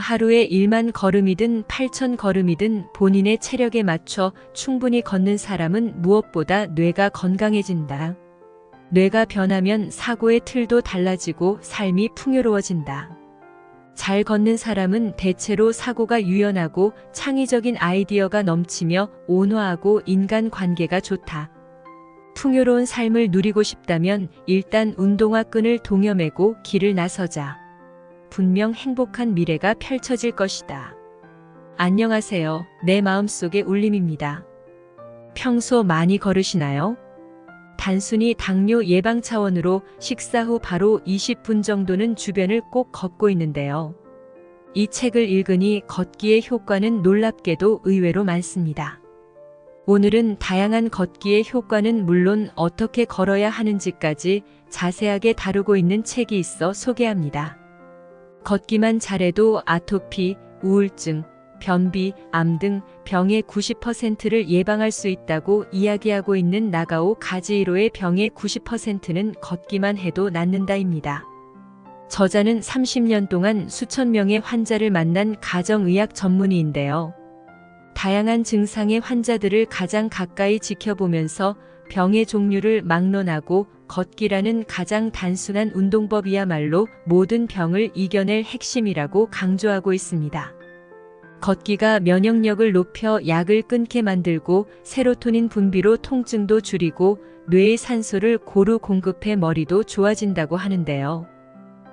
하루에 1만 걸음이든 8천 걸음이든 본인의 체력에 맞춰 충분히 걷는 사람은 무엇보다 뇌가 건강해진다. 뇌가 변하면 사고의 틀도 달라지고 삶이 풍요로워진다. 잘 걷는 사람은 대체로 사고가 유연하고 창의적인 아이디어가 넘치며 온화하고 인간관계가 좋다. 풍요로운 삶을 누리고 싶다면 일단 운동화 끈을 동여매고 길을 나서자. 분명 행복한 미래가 펼쳐질 것이다. 안녕하세요. 내 마음속의 울림입니다. 평소 많이 걸으시나요? 단순히 당뇨 예방 차원으로 식사 후 바로 20분 정도는 주변을 꼭 걷고 있는데요. 이 책을 읽으니 걷기의 효과는 놀랍게도 의외로 많습니다. 오늘은 다양한 걷기의 효과는 물론 어떻게 걸어야 하는지까지 자세하게 다루고 있는 책이 있어 소개합니다. 걷기만 잘해도 아토피, 우울증, 변비, 암 등 병의 90%를 예방할 수 있다고 이야기하고 있는 나가오 가즈히로의 병의 90%는 걷기만 해도 낫는다입니다. 저자는 30년 동안 수천 명의 환자를 만난 가정의학 전문의인데요. 다양한 증상의 환자들을 가장 가까이 지켜보면서 병의 종류를 막론하고 걷기라는 가장 단순한 운동법이야말로 모든 병을 이겨낼 핵심이라고 강조하고 있습니다. 걷기가 면역력을 높여 약을 끊게 만들고 세로토닌 분비로 통증도 줄이고 뇌의 산소를 고루 공급해 머리도 좋아진다고 하는데요.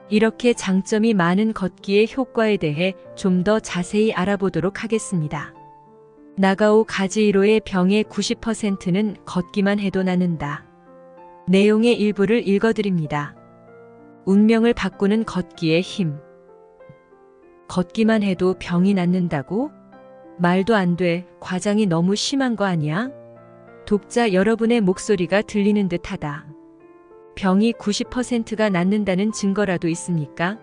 이렇게 장점이 많은 걷기의 효과에 대해 좀 더 자세히 알아보도록 하겠습니다. 나가오 가즈히로의 병의 90%는 걷기만 해도 낫는다. 내용의 일부를 읽어드립니다. 운명을 바꾸는 걷기의 힘. 걷기만 해도 병이 낫는다고? 말도 안 돼. 과장이 너무 심한 거 아니야? 독자 여러분의 목소리가 들리는 듯하다. 병이 90%가 낫는다는 증거라도 있습니까?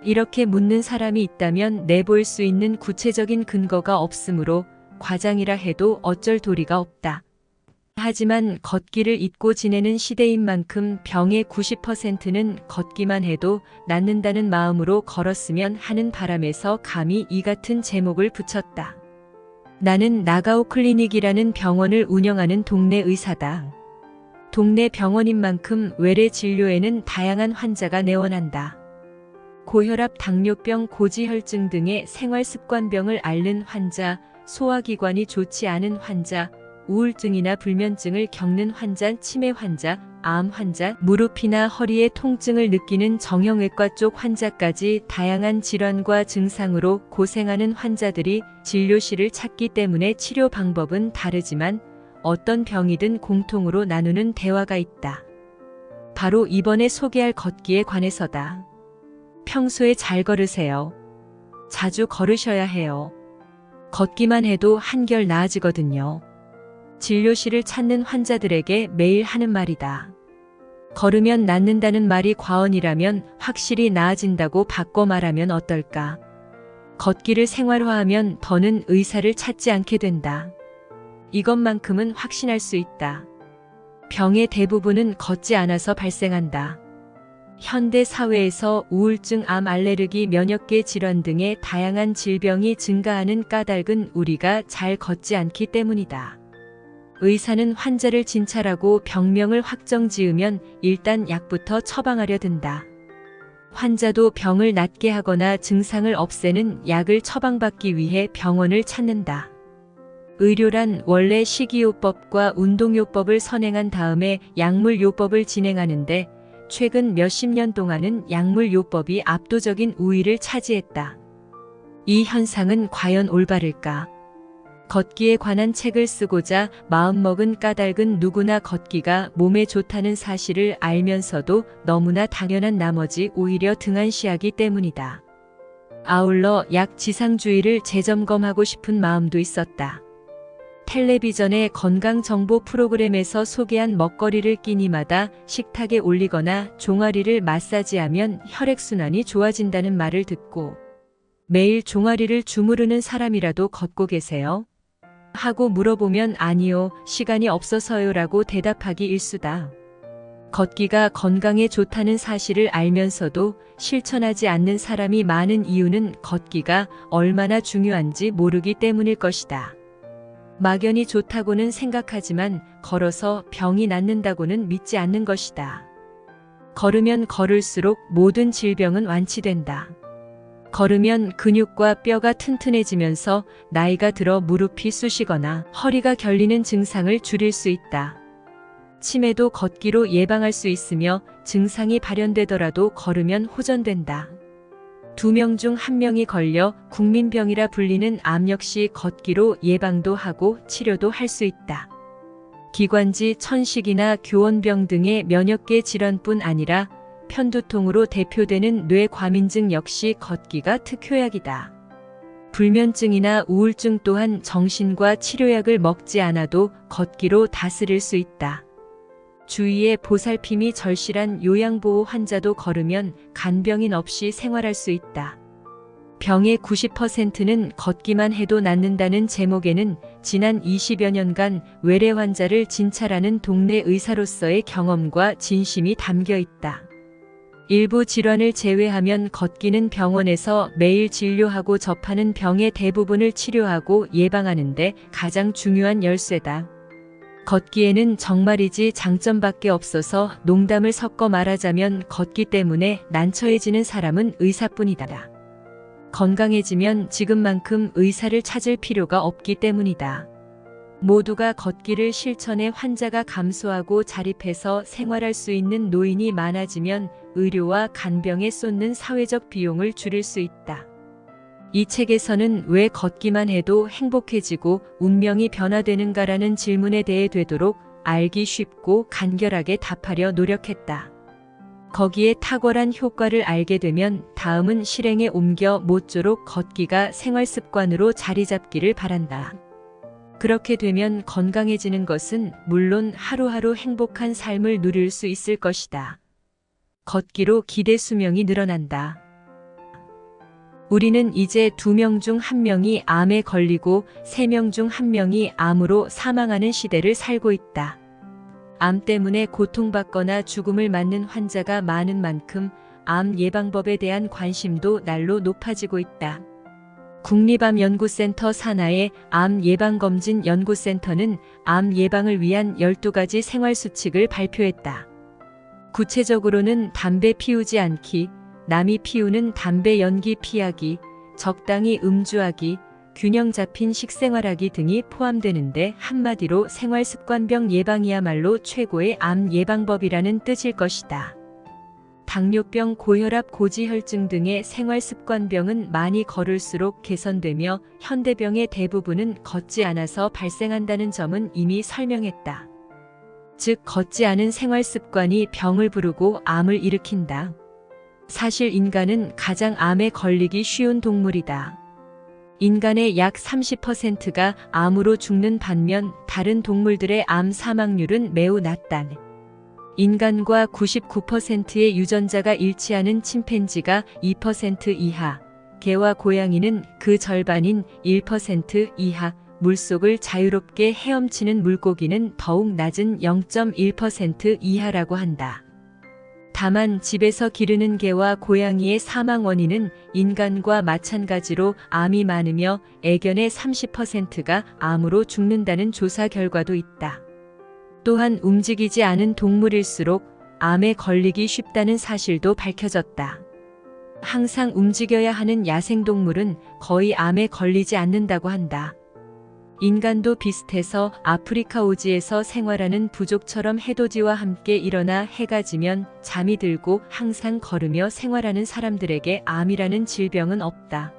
이렇게 묻는 사람이 있다면 내보일 수 있는 구체적인 근거가 없으므로 과장이라 해도 어쩔 도리가 없다. 하지만 걷기를 잊고 지내는 시대인 만큼 병의 90%는 걷기만 해도 낫는다는 마음으로 걸었으면 하는 바람에서 감히 이 같은 제목을 붙였다. 나는 나가오 클리닉이라는 병원을 운영하는 동네 의사다. 동네 병원인 만큼 외래 진료에는 다양한 환자가 내원한다. 고혈압, 당뇨병, 고지혈증 등의 생활습관병을 앓는 환자, 소화기관이 좋지 않은 환자, 우울증이나 불면증을 겪는 환자, 치매 환자, 암 환자, 무릎이나 허리의 통증을 느끼는 정형외과 쪽 환자까지 다양한 질환과 증상으로 고생하는 환자들이 진료실을 찾기 때문에 치료 방법은 다르지만 어떤 병이든 공통으로 나누는 대화가 있다. 바로 이번에 소개할 걷기에 관해서다. 평소에 잘 걸으세요. 자주 걸으셔야 해요. 걷기만 해도 한결 나아지거든요. 진료실을 찾는 환자들에게 매일 하는 말이다. 걸으면 낫는다는 말이 과언이라면 확실히 나아진다고 바꿔 말하면 어떨까? 걷기를 생활화하면 더는 의사를 찾지 않게 된다. 이것만큼은 확신할 수 있다. 병의 대부분은 걷지 않아서 발생한다. 현대 사회에서 우울증, 암, 알레르기, 면역계 질환 등의 다양한 질병이 증가하는 까닭은 우리가 잘 걷지 않기 때문이다. 의사는 환자를 진찰하고 병명을 확정지으면 일단 약부터 처방하려 든다. 환자도 병을 낫게 하거나 증상을 없애는 약을 처방받기 위해 병원을 찾는다. 의료란 원래 식이요법과 운동요법을 선행한 다음에 약물요법을 진행하는데 최근 몇십 년 동안은 약물요법이 압도적인 우위를 차지했다. 이 현상은 과연 올바를까? 걷기에 관한 책을 쓰고자 마음먹은 까닭은 누구나 걷기가 몸에 좋다는 사실을 알면서도 너무나 당연한 나머지 오히려 등한시하기 때문이다. 아울러 약 지상주의를 재점검하고 싶은 마음도 있었다. 텔레비전의 건강정보 프로그램에서 소개한 먹거리를 끼니마다 식탁에 올리거나 종아리를 마사지하면 혈액순환이 좋아진다는 말을 듣고 매일 종아리를 주무르는 사람이라도 걷고 계세요? 하고 물어보면 아니요, 시간이 없어서요 라고 대답하기 일쑤다. 걷기가 건강에 좋다는 사실을 알면서도 실천하지 않는 사람이 많은 이유는 걷기가 얼마나 중요한지 모르기 때문일 것이다. 막연히 좋다고는 생각하지만 걸어서 병이 낫는다고는 믿지 않는 것이다. 걸으면 걸을수록 모든 질병은 완치된다. 걸으면 근육과 뼈가 튼튼해지면서 나이가 들어 무릎이 쑤시거나 허리가 결리는 증상을 줄일 수 있다. 치매도 걷기로 예방할 수 있으며 증상이 발현되더라도 걸으면 호전된다. 2명 중 1명이 걸려 국민병이라 불리는 암 역시 걷기로 예방도 하고 치료도 할 수 있다. 기관지 천식이나 교원병 등의 면역계 질환뿐 아니라 편두통으로 대표되는 뇌과민증 역시 걷기가 특효약이다. 불면증이나 우울증 또한 정신과 치료약을 먹지 않아도 걷기로 다스릴 수 있다. 주위에 보살핌이 절실한 요양보호 환자도 걸으면 간병인 없이 생활할 수 있다. 병의 90%는 걷기만 해도 낫는다는 제목에는 지난 20여 년간 외래 환자를 진찰하는 동네 의사로서의 경험과 진심이 담겨 있다. 일부 질환을 제외하면 걷기는 병원에서 매일 진료하고 접하는 병의 대부분을 치료하고 예방하는 데 가장 중요한 열쇠다. 걷기에는 정말이지 장점밖에 없어서 농담을 섞어 말하자면 걷기 때문에 난처해지는 사람은 의사뿐이다. 건강해지면 지금만큼 의사를 찾을 필요가 없기 때문이다. 모두가 걷기를 실천해 환자가 감소하고 자립해서 생활할 수 있는 노인이 많아지면 의료와 간병에 쏟는 사회적 비용을 줄일 수 있다. 이 책에서는 왜 걷기만 해도 행복해지고 운명이 변화되는가라는 질문에 대해 되도록 알기 쉽고 간결하게 답하려 노력했다. 거기에 탁월한 효과를 알게 되면 다음은 실행에 옮겨 모쪼록 걷기가 생활습관으로 자리 잡기를 바란다. 그렇게 되면 건강해지는 것은 물론 하루하루 행복한 삶을 누릴 수 있을 것이다. 걷기로 기대 수명이 늘어난다. 우리는 이제 2명 중 1명이 암에 걸리고 3명 중 1명이 암으로 사망하는 시대를 살고 있다. 암 때문에 고통받거나 죽음을 맞는 환자가 많은 만큼 암 예방법에 대한 관심도 날로 높아지고 있다. 국립암연구센터 산하의 암예방검진연구센터는 암 예방을 위한 12가지 생활수칙을 발표했다. 구체적으로는 담배 피우지 않기, 남이 피우는 담배 연기 피하기, 적당히 음주하기, 균형 잡힌 식생활하기 등이 포함되는데 한마디로 생활습관병 예방이야말로 최고의 암 예방법이라는 뜻일 것이다. 당뇨병, 고혈압, 고지혈증 등의 생활습관병은 많이 걸을수록 개선되며 현대병의 대부분은 걷지 않아서 발생한다는 점은 이미 설명했다. 즉, 걷지 않은 생활습관이 병을 부르고 암을 일으킨다. 사실 인간은 가장 암에 걸리기 쉬운 동물이다. 인간의 약 30%가 암으로 죽는 반면 다른 동물들의 암 사망률은 매우 낮다. 인간과 99%의 유전자가 일치하는 침팬지가 2% 이하, 개와 고양이는 그 절반인 1% 이하, 물속을 자유롭게 헤엄치는 물고기는 더욱 낮은 0.1% 이하라고 한다. 다만 집에서 기르는 개와 고양이의 사망 원인은 인간과 마찬가지로 암이 많으며 애견의 30%가 암으로 죽는다는 조사 결과도 있다. 또한 움직이지 않은 동물일수록 암에 걸리기 쉽다는 사실도 밝혀졌다. 항상 움직여야 하는 야생동물은 거의 암에 걸리지 않는다고 한다. 인간도 비슷해서 아프리카 오지에서 생활하는 부족처럼 해돋이와 함께 일어나 해가 지면 잠이 들고 항상 걸으며 생활하는 사람들에게 암이라는 질병은 없다.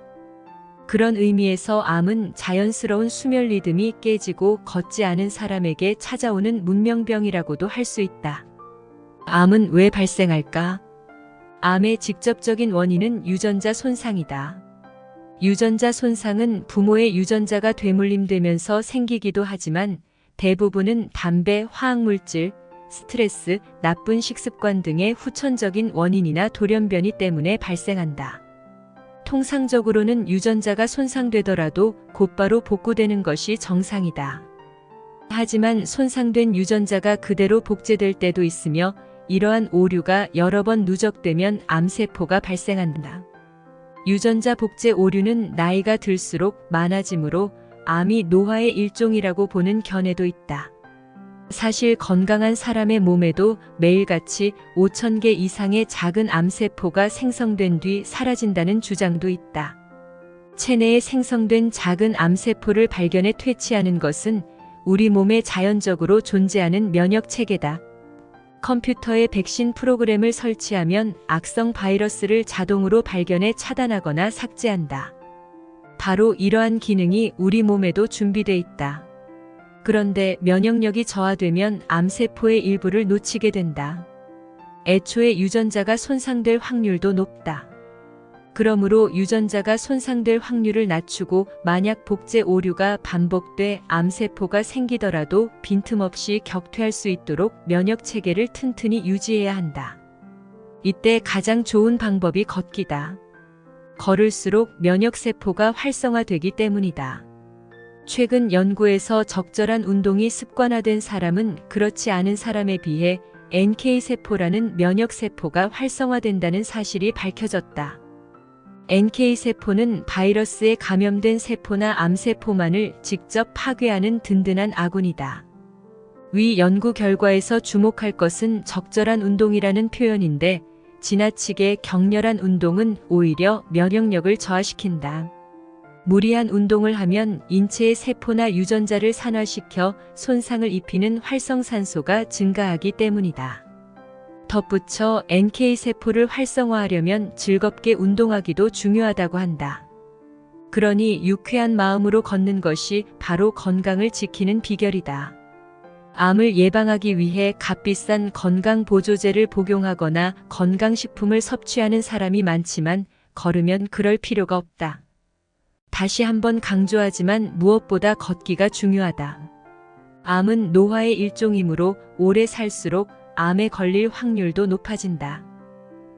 그런 의미에서 암은 자연스러운 수면 리듬이 깨지고 걷지 않은 사람에게 찾아오는 문명병이라고도 할 수 있다. 암은 왜 발생할까? 암의 직접적인 원인은 유전자 손상이다. 유전자 손상은 부모의 유전자가 되물림되면서 생기기도 하지만 대부분은 담배, 화학물질, 스트레스, 나쁜 식습관 등의 후천적인 원인이나 돌연변이 때문에 발생한다. 통상적으로는 유전자가 손상되더라도 곧바로 복구되는 것이 정상이다. 하지만 손상된 유전자가 그대로 복제될 때도 있으며 이러한 오류가 여러 번 누적되면 암세포가 발생한다. 유전자 복제 오류는 나이가 들수록 많아지므로 암이 노화의 일종이라고 보는 견해도 있다. 사실 건강한 사람의 몸에도 매일같이 5,000개 이상의 작은 암세포가 생성된 뒤 사라진다는 주장도 있다. 체내에 생성된 작은 암세포를 발견해 퇴치하는 것은 우리 몸에 자연적으로 존재하는 면역 체계다. 컴퓨터에 백신 프로그램을 설치하면 악성 바이러스를 자동으로 발견해 차단하거나 삭제한다. 바로 이러한 기능이 우리 몸에도 준비돼 있다. 그런데 면역력이 저하되면 암세포의 일부를 놓치게 된다. 애초에 유전자가 손상될 확률도 높다. 그러므로 유전자가 손상될 확률을 낮추고 만약 복제 오류가 반복돼 암세포가 생기더라도 빈틈없이 격퇴할 수 있도록 면역 체계를 튼튼히 유지해야 한다. 이때 가장 좋은 방법이 걷기다. 걸을수록 면역세포가 활성화되기 때문이다. 최근 연구에서 적절한 운동이 습관화된 사람은 그렇지 않은 사람에 비해 NK세포라는 면역세포가 활성화된다는 사실이 밝혀졌다. NK세포는 바이러스에 감염된 세포나 암세포만을 직접 파괴하는 든든한 아군이다. 위 연구 결과에서 주목할 것은 적절한 운동이라는 표현인데 지나치게 격렬한 운동은 오히려 면역력을 저하시킨다. 무리한 운동을 하면 인체의 세포나 유전자를 산화시켜 손상을 입히는 활성산소가 증가하기 때문이다. 덧붙여 NK세포를 활성화하려면 즐겁게 운동하기도 중요하다고 한다. 그러니 유쾌한 마음으로 걷는 것이 바로 건강을 지키는 비결이다. 암을 예방하기 위해 값비싼 건강보조제를 복용하거나 건강식품을 섭취하는 사람이 많지만 걸으면 그럴 필요가 없다. 다시 한번 강조하지만 무엇보다 걷기가 중요하다. 암은 노화의 일종이므로 오래 살수록 암에 걸릴 확률도 높아진다.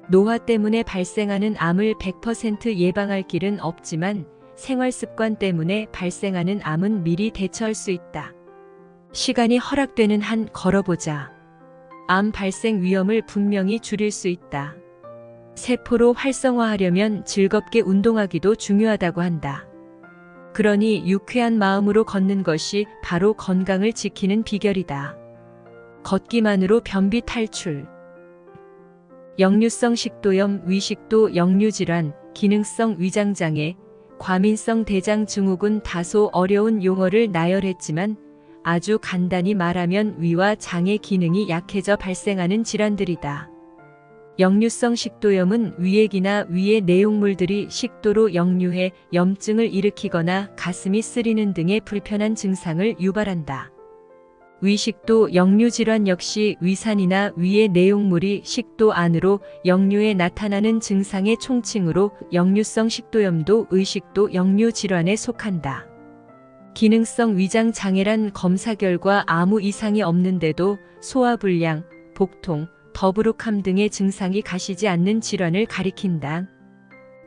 노화 때문에 발생하는 암을 100% 예방할 길은 없지만 생활 습관 때문에 발생하는 암은 미리 대처할 수 있다. 시간이 허락되는 한 걸어보자. 암 발생 위험을 분명히 줄일 수 있다. 세포로 활성화하려면 즐겁게 운동하기도 중요하다고 한다. 그러니 유쾌한 마음으로 걷는 것이 바로 건강을 지키는 비결이다. 걷기만으로 변비 탈출. 역류성 식도염, 위식도, 역류질환, 기능성 위장장애, 과민성 대장 증후군 다소 어려운 용어를 나열했지만 아주 간단히 말하면 위와 장의 기능이 약해져 발생하는 질환들이다. 역류성 식도염은 위액이나 위의 내용물들이 식도로 역류해 염증을 일으키거나 가슴이 쓰리는 등의 불편한 증상을 유발한다. 위식도 역류질환 역시 위산이나 위의 내용물이 식도 안으로 역류해 나타나는 증상의 총칭으로 역류성 식도염도 의식도 역류질환에 속한다. 기능성 위장장애란 검사 결과 아무 이상이 없는데도 소화불량, 복통, 더부룩함 등의 증상이 가시지 않는 질환을 가리킨다.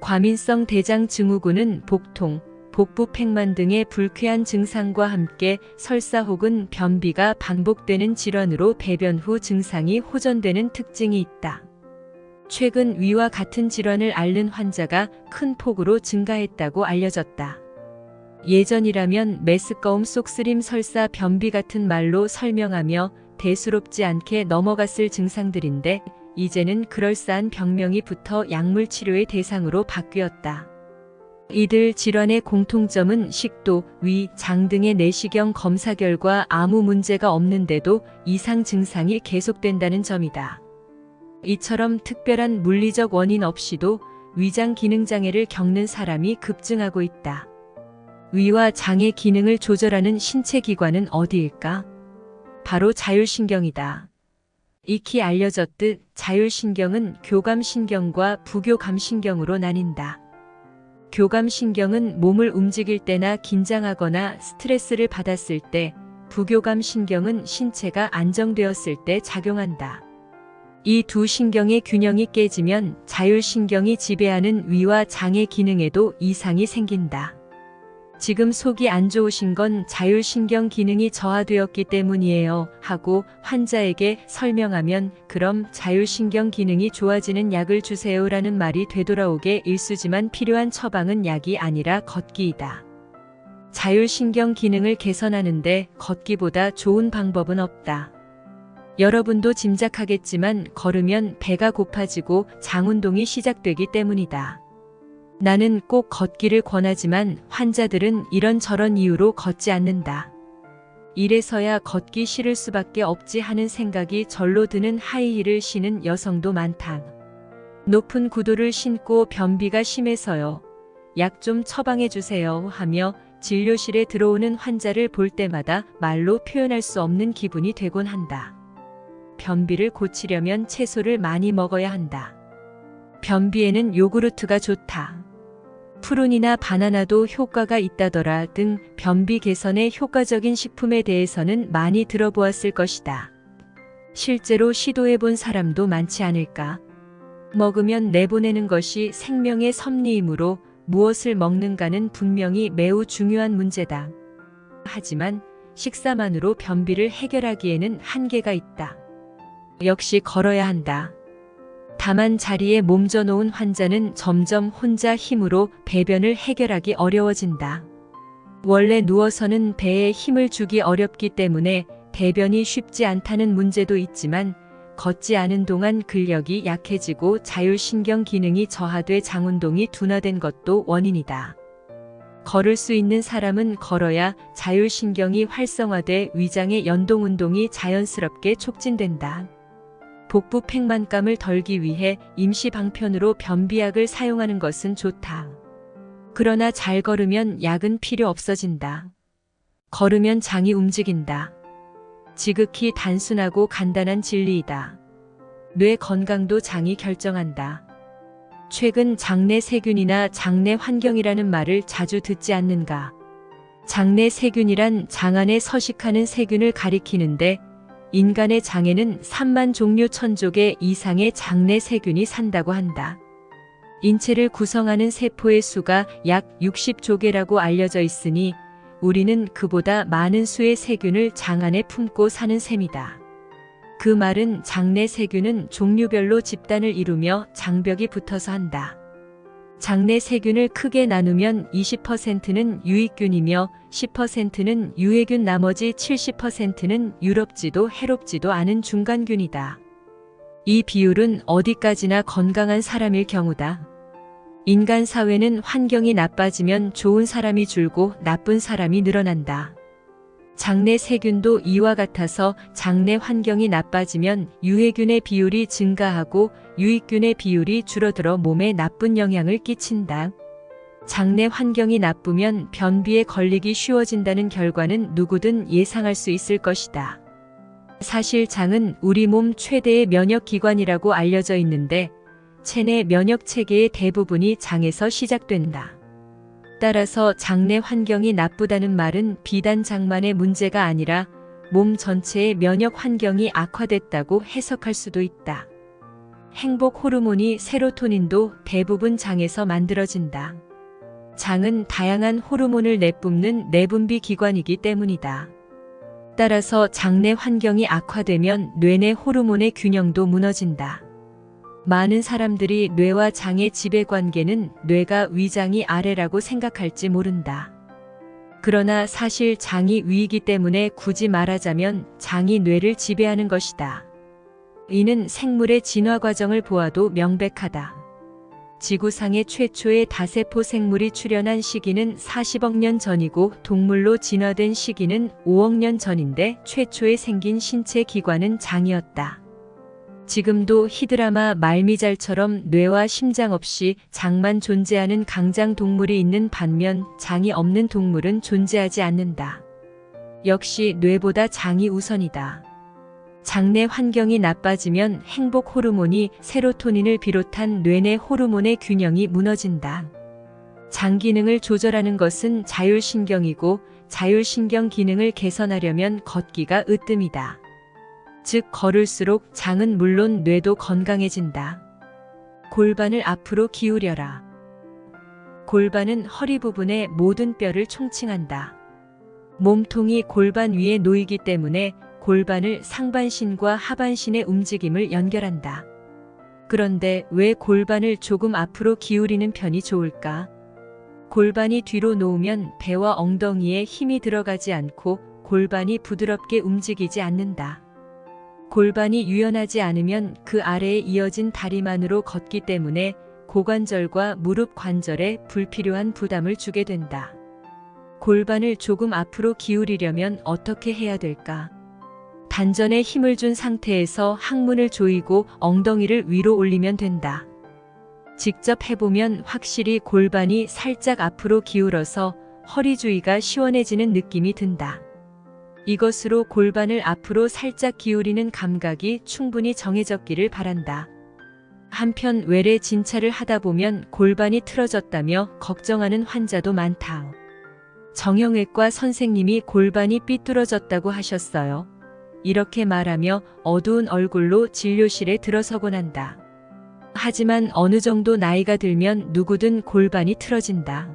과민성 대장 증후군은 복통, 복부 팽만 등의 불쾌한 증상과 함께 설사 혹은 변비가 반복되는 질환으로 배변 후 증상이 호전되는 특징이 있다. 최근 위와 같은 질환을 앓는 환자가 큰 폭으로 증가했다고 알려졌다. 예전이라면 메스꺼움 쏙쓰림 설사 변비 같은 말로 설명하며 대수롭지 않게 넘어갔을 증상들인데 이제는 그럴싸한 병명이 붙어 약물 치료의 대상으로 바뀌었다. 이들 질환의 공통점은 식도, 위, 장 등의 내시경 검사 결과 아무 문제가 없는데도 이상 증상이 계속된다는 점이다. 이처럼 특별한 물리적 원인 없이도 위장 기능 장애를 겪는 사람이 급증하고 있다. 위와 장의 기능을 조절하는 신체 기관은 어디일까? 바로 자율신경이다. 익히 알려졌듯 자율신경은 교감신경과 부교감신경으로 나뉜다. 교감신경은 몸을 움직일 때나 긴장하거나 스트레스를 받았을 때, 부교감신경은 신체가 안정되었을 때 작용한다. 이 두 신경의 균형이 깨지면 자율신경이 지배하는 위와 장의 기능에도 이상이 생긴다. 지금 속이 안 좋으신 건 자율신경 기능이 저하되었기 때문이에요. 하고 환자에게 설명하면 그럼 자율신경 기능이 좋아지는 약을 주세요라는 말이 되돌아오게 일쑤지만 필요한 처방은 약이 아니라 걷기이다. 자율신경 기능을 개선하는데 걷기보다 좋은 방법은 없다. 여러분도 짐작하겠지만 걸으면 배가 고파지고 장운동이 시작되기 때문이다. 나는 꼭 걷기를 권하지만 환자들은 이런저런 이유로 걷지 않는다. 이래서야 걷기 싫을 수밖에 없지 하는 생각이 절로 드는 하이힐을 신은 여성도 많다. 높은 구두를 신고 변비가 심해서요. 약 좀 처방해 주세요 하며 진료실에 들어오는 환자를 볼 때마다 말로 표현할 수 없는 기분이 되곤 한다. 변비를 고치려면 채소를 많이 먹어야 한다. 변비에는 요구르트가 좋다. 푸른이나 바나나도 효과가 있다더라 등 변비 개선에 효과적인 식품에 대해서는 많이 들어보았을 것이다. 실제로 시도해 본 사람도 많지 않을까? 먹으면 내보내는 것이 생명의 섭리이므로 무엇을 먹는가는 분명히 매우 중요한 문제다. 하지만 식사만으로 변비를 해결하기에는 한계가 있다. 역시 걸어야 한다. 다만 자리에 몸져 놓은 환자는 점점 혼자 힘으로 배변을 해결하기 어려워진다. 원래 누워서는 배에 힘을 주기 어렵기 때문에 대변이 쉽지 않다는 문제도 있지만 걷지 않은 동안 근력이 약해지고 자율신경 기능이 저하돼 장운동이 둔화된 것도 원인이다. 걸을 수 있는 사람은 걸어야 자율신경이 활성화돼 위장의 연동운동이 자연스럽게 촉진된다. 복부 팽만감을 덜기 위해 임시 방편으로 변비약을 사용하는 것은 좋다. 그러나 잘 걸으면 약은 필요 없어진다. 걸으면 장이 움직인다. 지극히 단순하고 간단한 진리이다. 뇌 건강도 장이 결정한다. 최근 장내 세균이나 장내 환경이라는 말을 자주 듣지 않는가? 장내 세균이란 장 안에 서식하는 세균을 가리키는데 인간의 장에는 3만 종류 1000조 이상의 장내 세균이 산다고 한다. 인체를 구성하는 세포의 수가 약 60조 개라고 알려져 있으니 우리는 그보다 많은 수의 세균을 장 안에 품고 사는 셈이다. 그 말은 장내 세균은 종류별로 집단을 이루며 장벽이 붙어서 한다. 장내 세균을 크게 나누면 20%는 유익균이며 10%는 유해균, 나머지 70%는 유럽지도 해롭지도 않은 중간균이다. 이 비율은 어디까지나 건강한 사람일 경우다. 인간 사회는 환경이 나빠지면 좋은 사람이 줄고 나쁜 사람이 늘어난다. 장내 세균도 이와 같아서 장내 환경이 나빠지면 유해균의 비율이 증가하고 유익균의 비율이 줄어들어 몸에 나쁜 영향을 끼친다. 장내 환경이 나쁘면 변비에 걸리기 쉬워진다는 결과는 누구든 예상할 수 있을 것이다. 사실 장은 우리 몸 최대의 면역기관이라고 알려져 있는데 체내 면역체계의 대부분이 장에서 시작된다. 따라서 장내 환경이 나쁘다는 말은 비단 장만의 문제가 아니라 몸 전체의 면역 환경이 악화됐다고 해석할 수도 있다. 행복 호르몬이 세로토닌도 대부분 장에서 만들어진다. 장은 다양한 호르몬을 내뿜는 내분비 기관이기 때문이다. 따라서 장내 환경이 악화되면 뇌내 호르몬의 균형도 무너진다. 많은 사람들이 뇌와 장의 지배관계는 뇌가 위장이 아래라고 생각할지 모른다. 그러나 사실 장이 위이기 때문에 굳이 말하자면 장이 뇌를 지배하는 것이다. 이는 생물의 진화 과정을 보아도 명백하다. 지구상의 최초의 다세포 생물이 출현한 시기는 40억 년 전이고 동물로 진화된 시기는 5억 년 전인데 최초에 생긴 신체 기관은 장이었다. 지금도 히드라마 말미잘처럼 뇌와 심장 없이 장만 존재하는 강장 동물이 있는 반면 장이 없는 동물은 존재하지 않는다. 역시 뇌보다 장이 우선이다. 장내 환경이 나빠지면 행복 호르몬이 세로토닌을 비롯한 뇌내 호르몬의 균형이 무너진다. 장 기능을 조절하는 것은 자율신경이고 자율신경 기능을 개선하려면 걷기가 으뜸이다. 즉 걸을수록 장은 물론 뇌도 건강해진다. 골반을 앞으로 기울여라. 골반은 허리 부분의 모든 뼈를 총칭한다. 몸통이 골반 위에 놓이기 때문에 골반을 상반신과 하반신의 움직임을 연결한다. 그런데 왜 골반을 조금 앞으로 기울이는 편이 좋을까? 골반이 뒤로 놓으면 배와 엉덩이에 힘이 들어가지 않고 골반이 부드럽게 움직이지 않는다. 골반이 유연하지 않으면 그 아래에 이어진 다리만으로 걷기 때문에 고관절과 무릎 관절에 불필요한 부담을 주게 된다. 골반을 조금 앞으로 기울이려면 어떻게 해야 될까? 단전에 힘을 준 상태에서 항문을 조이고 엉덩이를 위로 올리면 된다. 직접 해보면 확실히 골반이 살짝 앞으로 기울어서 허리 주위가 시원해지는 느낌이 든다. 이것으로 골반을 앞으로 살짝 기울이는 감각이 충분히 정해졌기를 바란다. 한편 외래 진찰을 하다 보면 골반이 틀어졌다며 걱정하는 환자도 많다. 정형외과 선생님이 골반이 삐뚤어졌다고 하셨어요. 이렇게 말하며 어두운 얼굴로 진료실에 들어서곤 한다. 하지만 어느 정도 나이가 들면 누구든 골반이 틀어진다.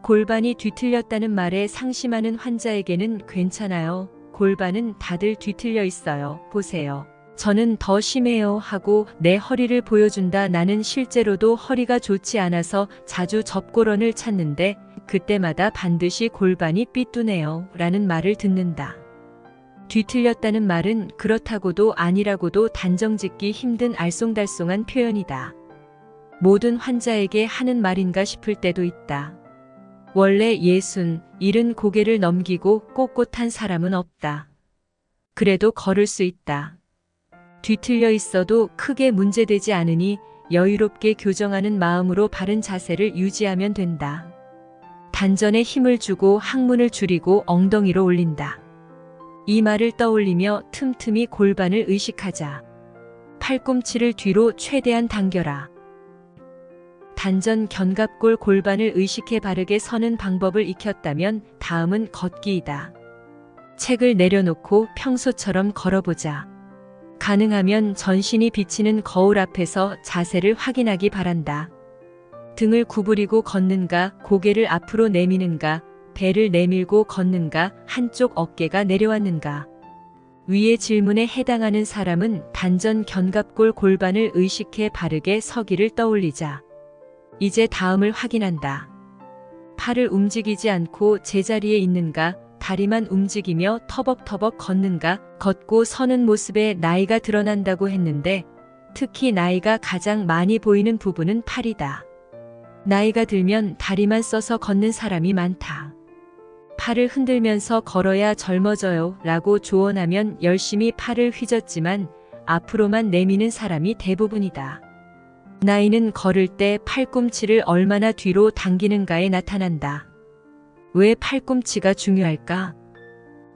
골반이 뒤틀렸다는 말에 상심하는 환자에게는 괜찮아요. 골반은 다들 뒤틀려 있어요. 보세요. 저는 더 심해요 하고 내 허리를 보여준다. 나는 실제로도 허리가 좋지 않아서 자주 접골원을 찾는데 그때마다 반드시 골반이 삐뚤네요 라는 말을 듣는다. 뒤틀렸다는 말은 그렇다고도 아니라고도 단정짓기 힘든 알쏭달쏭한 표현이다. 모든 환자에게 하는 말인가 싶을 때도 있다. 원래 60, 70 고개를 넘기고 꼿꼿한 사람은 없다. 그래도 걸을 수 있다. 뒤틀려 있어도 크게 문제되지 않으니 여유롭게 교정하는 마음으로 바른 자세를 유지하면 된다. 단전에 힘을 주고 항문을 줄이고 엉덩이로 올린다. 이 말을 떠올리며 틈틈이 골반을 의식하자. 팔꿈치를 뒤로 최대한 당겨라. 단전 견갑골 골반을 의식해 바르게 서는 방법을 익혔다면 다음은 걷기이다. 책을 내려놓고 평소처럼 걸어보자. 가능하면 전신이 비치는 거울 앞에서 자세를 확인하기 바란다. 등을 구부리고 걷는가, 고개를 앞으로 내미는가, 배를 내밀고 걷는가, 한쪽 어깨가 내려왔는가. 위의 질문에 해당하는 사람은 단전 견갑골 골반을 의식해 바르게 서기를 떠올리자. 이제 다음을 확인한다. 팔을 움직이지 않고 제자리에 있는가, 다리만 움직이며 터벅터벅 걷는가. 걷고 서는 모습에 나이가 드러난다고 했는데 특히 나이가 가장 많이 보이는 부분은 팔이다. 나이가 들면 다리만 써서 걷는 사람이 많다. 팔을 흔들면서 걸어야 젊어져요 라고 조언하면 열심히 팔을 휘젓지만 앞으로만 내미는 사람이 대부분이다. 나이는 걸을 때 팔꿈치를 얼마나 뒤로 당기는가에 나타난다. 왜 팔꿈치가 중요할까?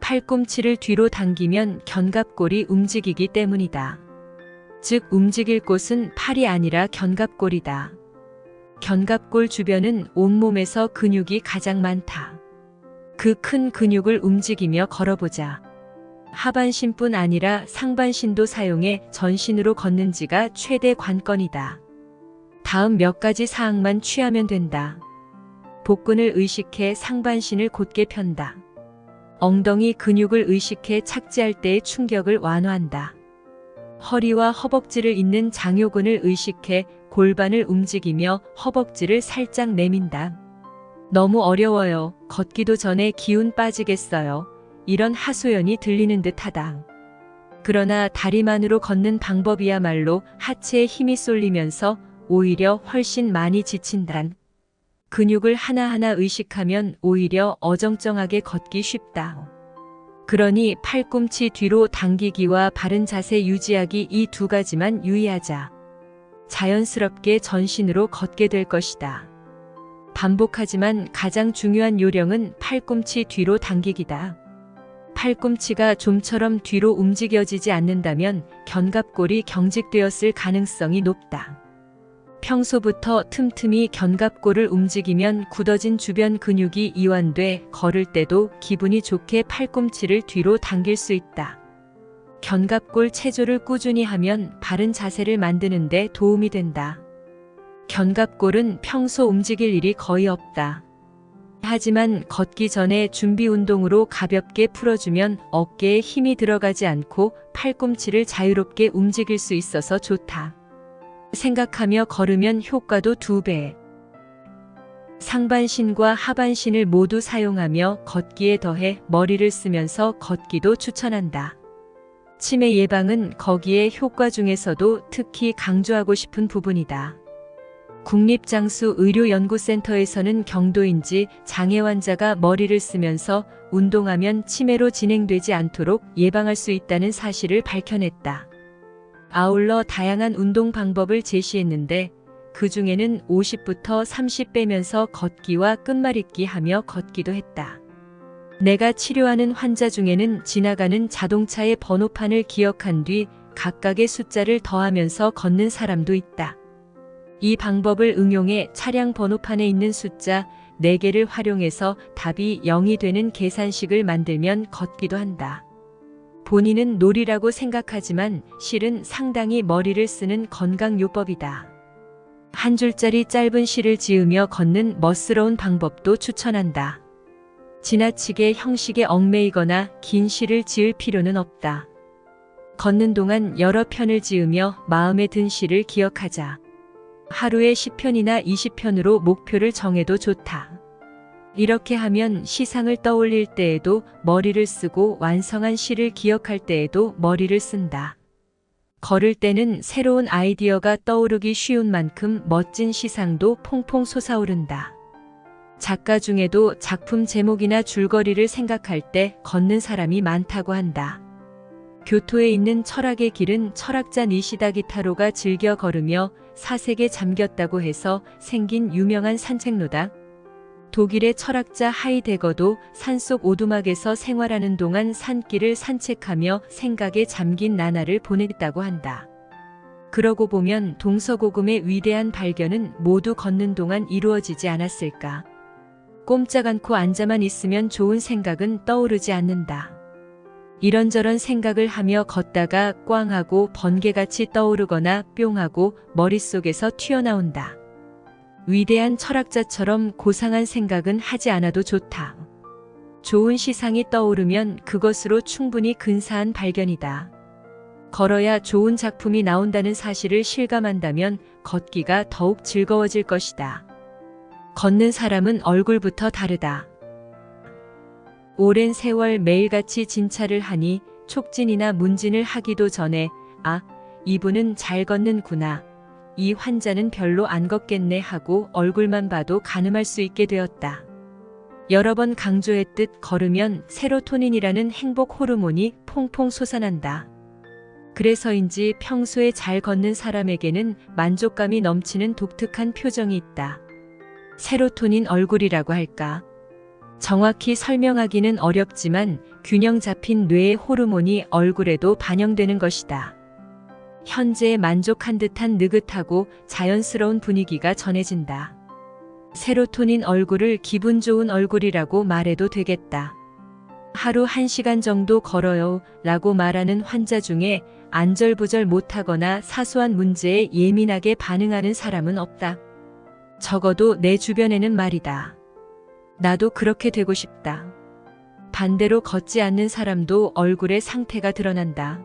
팔꿈치를 뒤로 당기면 견갑골이 움직이기 때문이다. 즉 움직일 곳은 팔이 아니라 견갑골이다. 견갑골 주변은 온몸에서 근육이 가장 많다. 그 큰 근육을 움직이며 걸어보자. 하반신뿐 아니라 상반신도 사용해 전신으로 걷는지가 최대 관건이다. 다음 몇 가지 사항만 취하면 된다. 복근을 의식해 상반신을 곧게 편다. 엉덩이 근육을 의식해 착지할 때의 충격을 완화한다. 허리와 허벅지를 잇는 장요근을 의식해 골반을 움직이며 허벅지를 살짝 내민다. 너무 어려워요. 걷기도 전에 기운 빠지겠어요. 이런 하소연이 들리는 듯하다. 그러나 다리만으로 걷는 방법이야말로 하체에 힘이 쏠리면서 오히려 훨씬 많이 지친단. 근육을 하나하나 의식하면 오히려 어정쩡하게 걷기 쉽다. 그러니 팔꿈치 뒤로 당기기와 바른 자세 유지하기 이 두 가지만 유의하자. 자연스럽게 전신으로 걷게 될 것이다. 반복하지만 가장 중요한 요령은 팔꿈치 뒤로 당기기다. 팔꿈치가 좀처럼 뒤로 움직여지지 않는다면 견갑골이 경직되었을 가능성이 높다. 평소부터 틈틈이 견갑골을 움직이면 굳어진 주변 근육이 이완돼 걸을 때도 기분이 좋게 팔꿈치를 뒤로 당길 수 있다. 견갑골 체조를 꾸준히 하면 바른 자세를 만드는 데 도움이 된다. 견갑골은 평소 움직일 일이 거의 없다. 하지만 걷기 전에 준비 운동으로 가볍게 풀어주면 어깨에 힘이 들어가지 않고 팔꿈치를 자유롭게 움직일 수 있어서 좋다. 생각하며 걸으면 효과도 2배. 상반신과 하반신을 모두 사용하며 걷기에 더해 머리를 쓰면서 걷기도 추천한다. 치매 예방은 거기에 효과 중에서도 특히 강조하고 싶은 부분이다. 국립장수의료연구센터에서는 경도인지 장애 환자가 머리를 쓰면서 운동하면 치매로 진행되지 않도록 예방할 수 있다는 사실을 밝혀냈다. 아울러 다양한 운동 방법을 제시했는데 그 중에는 50부터 30 빼면서 걷기와 끝말잇기 하며 걷기도 했다. 내가 치료하는 환자 중에는 지나가는 자동차의 번호판을 기억한 뒤 각각의 숫자를 더하면서 걷는 사람도 있다. 이 방법을 응용해 차량 번호판에 있는 숫자 4개를 활용해서 답이 0이 되는 계산식을 만들면 걷기도 한다. 본인은 놀이라고 생각하지만 실은 상당히 머리를 쓰는 건강요법이다. 한 줄짜리 짧은 시를 지으며 걷는 멋스러운 방법도 추천한다. 지나치게 형식에 얽매이거나 긴 시를 지을 필요는 없다. 걷는 동안 여러 편을 지으며 마음에 든 시를 기억하자. 하루에 10편이나 20편으로 목표를 정해도 좋다. 이렇게 하면 시상을 떠올릴 때에도 머리를 쓰고 완성한 시를 기억할 때에도 머리를 쓴다. 걸을 때는 새로운 아이디어가 떠오르기 쉬운 만큼 멋진 시상도 퐁퐁 솟아오른다. 작가 중에도 작품 제목이나 줄거리를 생각할 때 걷는 사람이 많다고 한다. 교토에 있는 철학의 길은 철학자 니시다 기타로가 즐겨 걸으며 사색에 잠겼다고 해서 생긴 유명한 산책로다. 독일의 철학자 하이데거도 산속 오두막에서 생활하는 동안 산길을 산책하며 생각에 잠긴 나날을 보냈다고 한다. 그러고 보면 동서고금의 위대한 발견은 모두 걷는 동안 이루어지지 않았을까. 꼼짝 않고 앉아만 있으면 좋은 생각은 떠오르지 않는다. 이런저런 생각을 하며 걷다가 꽝하고 번개같이 떠오르거나 뿅하고 머릿속에서 튀어나온다. 위대한 철학자처럼 고상한 생각은 하지 않아도 좋다. 좋은 시상이 떠오르면 그것으로 충분히 근사한 발견이다. 걸어야 좋은 작품이 나온다는 사실을 실감한다면 걷기가 더욱 즐거워질 것이다. 걷는 사람은 얼굴부터 다르다. 오랜 세월 매일같이 진찰을 하니 촉진이나 문진을 하기도 전에 아, 이분은 잘 걷는구나. 이 환자는 별로 안 걷겠네 하고 얼굴만 봐도 가늠할 수 있게 되었다. 여러 번 강조했듯 걸으면 세로토닌이라는 행복 호르몬이 퐁퐁 솟아난다. 그래서인지 평소에 잘 걷는 사람에게는 만족감이 넘치는 독특한 표정이 있다. 세로토닌 얼굴이라고 할까? 정확히 설명하기는 어렵지만 균형 잡힌 뇌의 호르몬이 얼굴에도 반영되는 것이다. 현재에 만족한 듯한 느긋하고 자연스러운 분위기가 전해진다. 세로토닌 얼굴을 기분 좋은 얼굴이라고 말해도 되겠다. 하루 1시간 정도 걸어요 라고 말하는 환자 중에 안절부절 못하거나 사소한 문제에 예민하게 반응하는 사람은 없다. 적어도 내 주변에는 말이다. 나도 그렇게 되고 싶다. 반대로 걷지 않는 사람도 얼굴에 상태가 드러난다.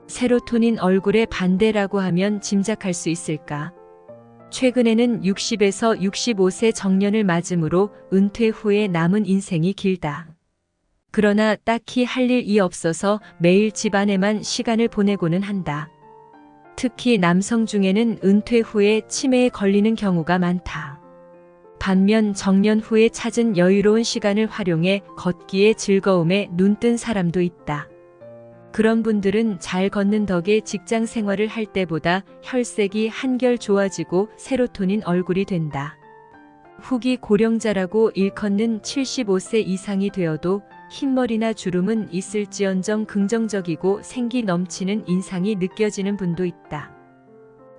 세로토닌 얼굴의 반대라고 하면 짐작할 수 있을까? 최근에는 60에서 65세 정년을 맞음으로 은퇴 후에 남은 인생이 길다. 그러나 딱히 할 일이 없어서 매일 집안에만 시간을 보내고는 한다. 특히 남성 중에는 은퇴 후에 치매에 걸리는 경우가 많다. 반면 정년 후에 찾은 여유로운 시간을 활용해 걷기의 즐거움에 눈뜬 사람도 있다. 그런 분들은 잘 걷는 덕에 직장 생활을 할 때보다 혈색이 한결 좋아지고 세로토닌 얼굴이 된다. 후기 고령자라고 일컫는 75세 이상이 되어도 흰머리나 주름은 있을지언정 긍정적이고 생기 넘치는 인상이 느껴지는 분도 있다.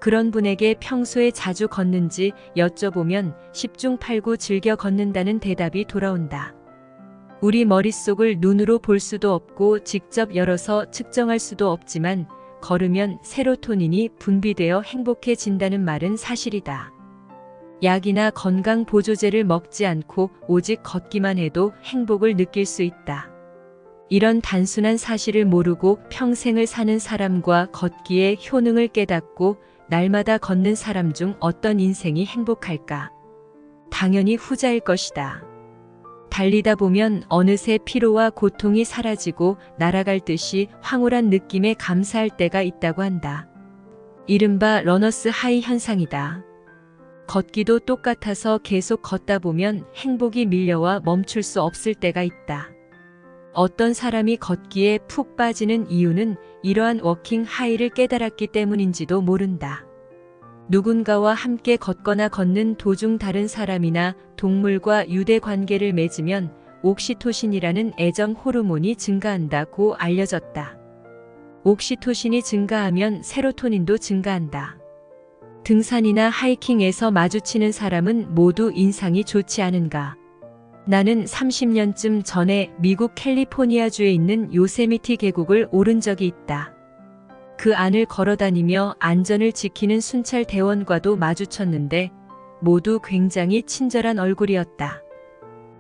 그런 분에게 평소에 자주 걷는지 여쭤보면 10중 8구 즐겨 걷는다는 대답이 돌아온다. 우리 머릿속을 눈으로 볼 수도 없고 직접 열어서 측정할 수도 없지만 걸으면 세로토닌이 분비되어 행복해진다는 말은 사실이다. 약이나 건강 보조제를 먹지 않고 오직 걷기만 해도 행복을 느낄 수 있다. 이런 단순한 사실을 모르고 평생을 사는 사람과 걷기의 효능을 깨닫고 날마다 걷는 사람 중 어떤 인생이 행복할까? 당연히 후자일 것이다. 달리다 보면 어느새 피로와 고통이 사라지고 날아갈 듯이 황홀한 느낌에 감사할 때가 있다고 한다. 이른바 러너스 하이 현상이다. 걷기도 똑같아서 계속 걷다 보면 행복이 밀려와 멈출 수 없을 때가 있다. 어떤 사람이 걷기에 푹 빠지는 이유는 이러한 워킹 하이를 깨달았기 때문인지도 모른다. 누군가와 함께 걷거나 걷는 도중 다른 사람이나 동물과 유대 관계를 맺으면 옥시토신이라는 애정 호르몬이 증가한다고 알려졌다. 옥시토신이 증가하면 세로토닌도 증가한다. 등산이나 하이킹에서 마주치는 사람은 모두 인상이 좋지 않은가? 나는 30년쯤 전에 미국 캘리포니아주에 있는 요세미티 계곡을 오른 적이 있다. 그 안을 걸어다니며 안전을 지키는 순찰 대원과도 마주쳤는데 모두 굉장히 친절한 얼굴이었다.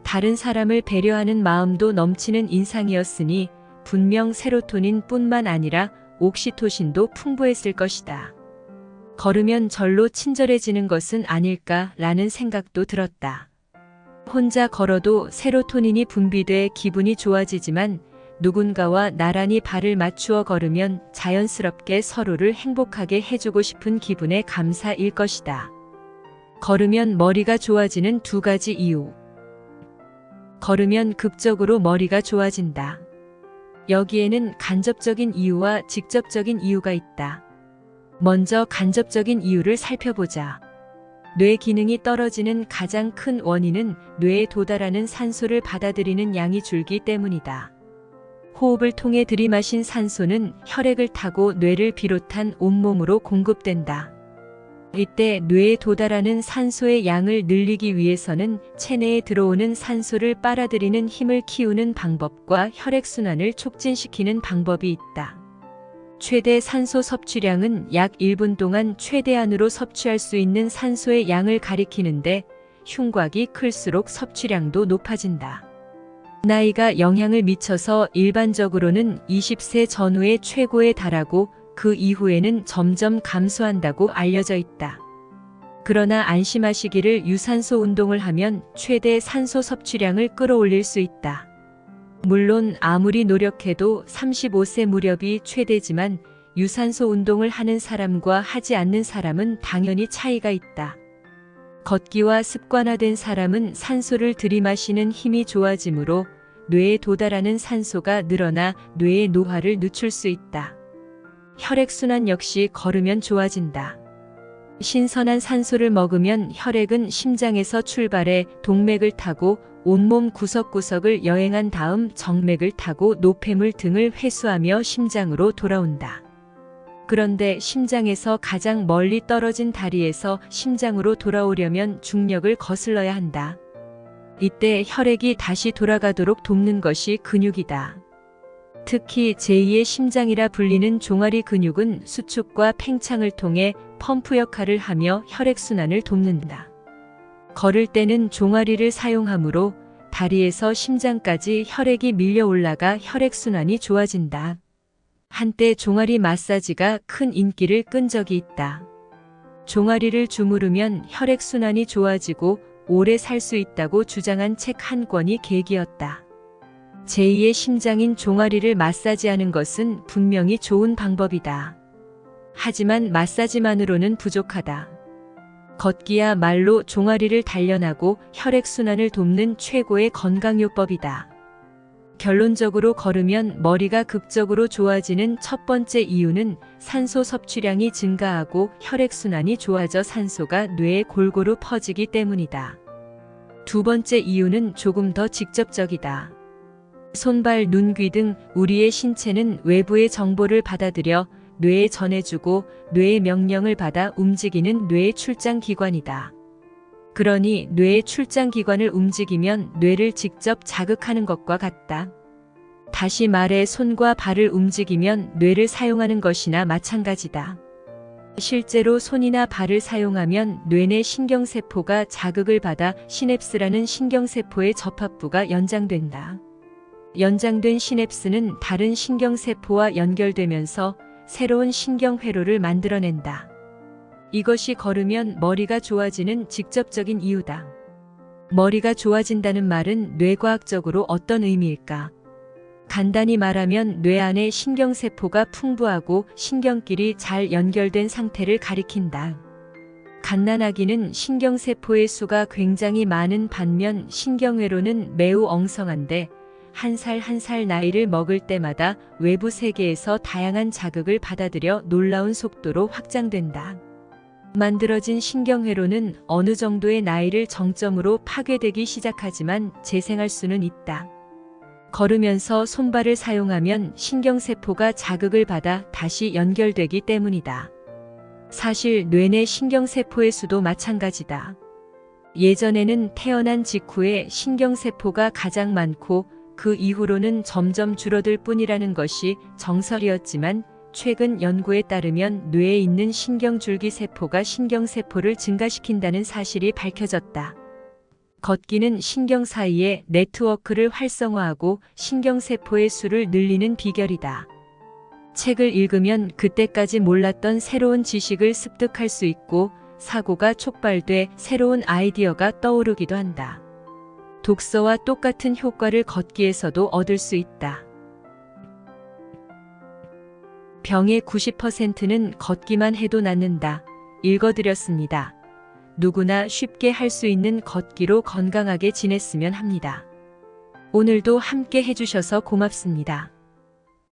다른 사람을 배려하는 마음도 넘치는 인상이었으니 분명 세로토닌뿐만 아니라 옥시토신도 풍부했을 것이다. 걸으면 절로 친절해지는 것은 아닐까라는 생각도 들었다. 혼자 걸어도 세로토닌이 분비돼 기분이 좋아지지만 누군가와 나란히 발을 맞추어 걸으면 자연스럽게 서로를 행복하게 해주고 싶은 기분의 감사일 것이다. 걸으면 머리가 좋아지는 두 가지 이유. 걸으면 극적으로 머리가 좋아진다. 여기에는 간접적인 이유와 직접적인 이유가 있다. 먼저 간접적인 이유를 살펴보자. 뇌 기능이 떨어지는 가장 큰 원인은 뇌에 도달하는 산소를 받아들이는 양이 줄기 때문이다. 호흡을 통해 들이마신 산소는 혈액을 타고 뇌를 비롯한 온몸으로 공급된다. 이때 뇌에 도달하는 산소의 양을 늘리기 위해서는 체내에 들어오는 산소를 빨아들이는 힘을 키우는 방법과 혈액순환을 촉진시키는 방법이 있다. 최대 산소 섭취량은 약 1분 동안 최대한으로 섭취할 수 있는 산소의 양을 가리키는데 흉곽이 클수록 섭취량도 높아진다. 나이가 영향을 미쳐서 일반적으로는 20세 전후에 최고에 달하고 그 이후에는 점점 감소한다고 알려져 있다. 그러나 안심하시기를 유산소 운동을 하면 최대 산소 섭취량을 끌어올릴 수 있다. 물론 아무리 노력해도 35세 무렵이 최대지만 유산소 운동을 하는 사람과 하지 않는 사람은 당연히 차이가 있다. 걷기와 습관화된 사람은 산소를 들이마시는 힘이 좋아지므로 뇌에 도달하는 산소가 늘어나 뇌의 노화를 늦출 수 있다. 혈액순환 역시 걸으면 좋아진다. 신선한 산소를 먹으면 혈액은 심장에서 출발해 동맥을 타고 온몸 구석구석을 여행한 다음 정맥을 타고 노폐물 등을 회수하며 심장으로 돌아온다. 그런데 심장에서 가장 멀리 떨어진 다리에서 심장으로 돌아오려면 중력을 거슬러야 한다. 이때 혈액이 다시 돌아가도록 돕는 것이 근육이다. 특히 제2의 심장이라 불리는 종아리 근육은 수축과 팽창을 통해 펌프 역할을 하며 혈액순환을 돕는다. 걸을 때는 종아리를 사용하므로 다리에서 심장까지 혈액이 밀려 올라가 혈액순환이 좋아진다. 한때 종아리 마사지가 큰 인기를 끈 적이 있다. 종아리를 주무르면 혈액순환이 좋아지고 오래 살 수 있다고 주장한 책 한 권이 계기였다. 제2의 심장인 종아리를 마사지하는 것은 분명히 좋은 방법이다. 하지만 마사지만으로는 부족하다. 걷기야말로 종아리를 단련하고 혈액순환을 돕는 최고의 건강요법이다. 결론적으로 걸으면 머리가 극적으로 좋아지는 첫 번째 이유는 산소 섭취량이 증가하고 혈액순환이 좋아져 산소가 뇌에 골고루 퍼지기 때문이다. 두 번째 이유는 조금 더 직접적이다. 손발, 눈, 귀 등 우리의 신체는 외부의 정보를 받아들여 뇌에 전해주고 뇌의 명령을 받아 움직이는 뇌의 출장기관이다. 그러니 뇌의 출장기관을 움직이면 뇌를 직접 자극하는 것과 같다. 다시 말해 손과 발을 움직이면 뇌를 사용하는 것이나 마찬가지다. 실제로 손이나 발을 사용하면 뇌내 신경세포가 자극을 받아 시냅스라는 신경세포의 접합부가 연장된다. 연장된 시냅스는 다른 신경세포와 연결되면서 새로운 신경회로를 만들어낸다. 이것이 걸으면 머리가 좋아지는 직접적인 이유다. 머리가 좋아진다는 말은 뇌과학적으로 어떤 의미일까? 간단히 말하면 뇌 안에 신경세포가 풍부하고 신경끼리 잘 연결된 상태를 가리킨다. 갓난아기는 신경세포의 수가 굉장히 많은 반면 신경회로는 매우 엉성한데 한 살 한 살 나이를 먹을 때마다 외부 세계에서 다양한 자극을 받아들여 놀라운 속도로 확장된다. 만들어진 신경회로는 어느 정도의 나이를 정점으로 파괴되기 시작하지만 재생할 수는 있다. 걸으면서 손발을 사용하면 신경세포가 자극을 받아 다시 연결되기 때문이다. 사실 뇌내 신경세포의 수도 마찬가지다. 예전에는 태어난 직후에 신경세포가 가장 많고 그 이후로는 점점 줄어들 뿐이라는 것이 정설이었지만 최근 연구에 따르면 뇌에 있는 신경줄기 세포가 신경세포를 증가시킨다는 사실이 밝혀졌다. 걷기는 신경 사이의 네트워크를 활성화하고 신경세포의 수를 늘리는 비결이다. 책을 읽으면 그때까지 몰랐던 새로운 지식을 습득할 수 있고 사고가 촉발돼 새로운 아이디어가 떠오르기도 한다. 독서와 똑같은 효과를 걷기에서도 얻을 수 있다. 병의 90%는 걷기만 해도 낫는다. 읽어드렸습니다. 누구나 쉽게 할 수 있는 걷기로 건강하게 지냈으면 합니다. 오늘도 함께 해주셔서 고맙습니다.